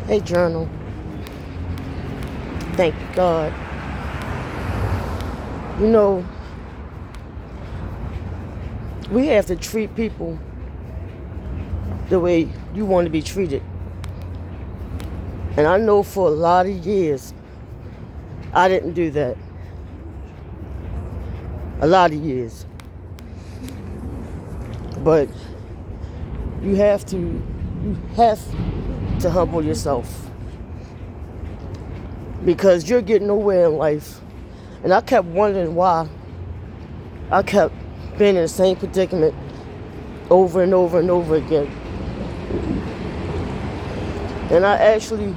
Hey, journal. Thank God. You know, we have to treat people the way you want to be treated. And I know for a lot of years, I didn't do that. A lot of years. But you have to humble yourself. Because you're getting nowhere in life. And I kept wondering why I kept being in the same predicament over and over and over again. And I actually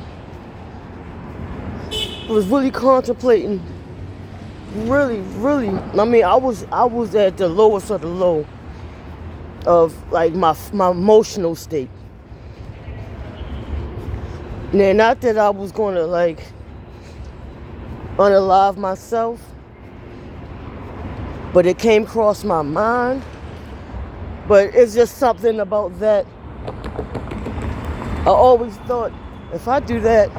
was really contemplating, really, I was at the lowest of the low of like my emotional state. Now, not that I was going to like unalive myself, but it came across my mind. But it's just something about that. I always thought, if I do that,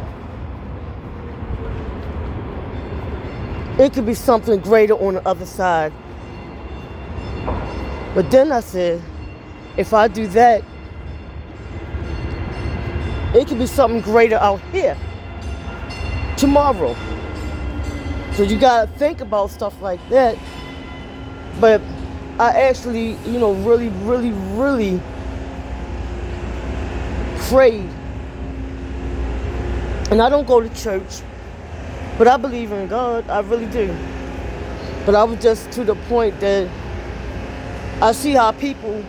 it could be something greater on the other side. But then I said, if I do that, it could be something greater out here tomorrow. So you gotta think about stuff like that. But I actually, really prayed. And I don't go to church, but I believe in God. I really do. But I was just to the point that I see how people,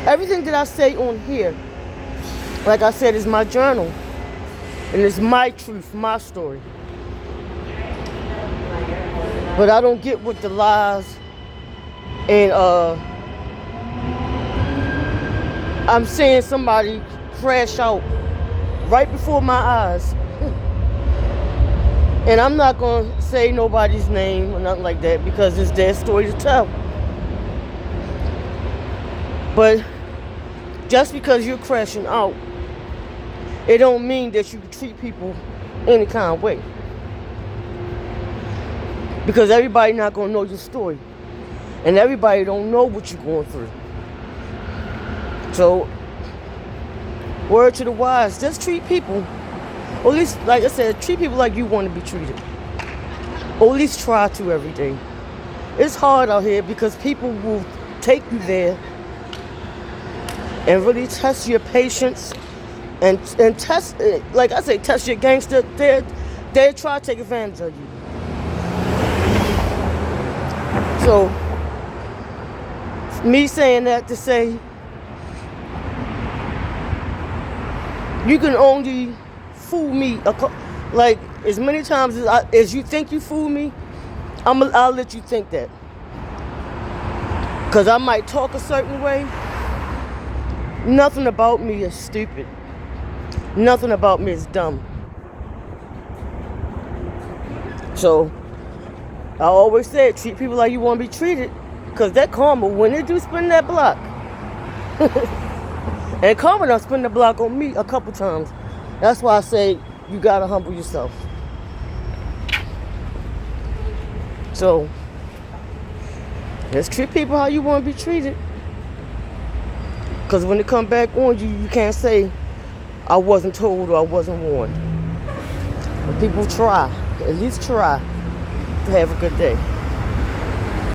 everything that I say on here, like I said, is my journal. And it's my truth, my story. But I don't get with the lies and I'm seeing somebody crash out right before my eyes. And I'm not going to say nobody's name or nothing like that because it's their story to tell. But just because you're crashing out, it don't mean that you can treat people any kind of way. Because everybody not going to know your story. And everybody don't know what you're going through. So, word to the wise, just treat people. Or at least, like I said, treat people like you want to be treated. Or at least try to every day. It's hard out here because people will take you there and really test your patience and test, like I say, test your gangster. They try to take advantage of you. So, me saying that to say, you can only fool me like as many times as you think you fool me. I'll let you think that, because I might talk a certain way. Nothing about me is stupid. Nothing about me is dumb. So I always say, treat people like you want to be treated, because that karma, when they do spin that block, and karma done spin the block on me a couple times. That's why I say you gotta humble yourself. So just treat people how you want to be treated. Because when they come back on you, you can't say, I wasn't told or I wasn't warned. But people try, at least try to have a good day.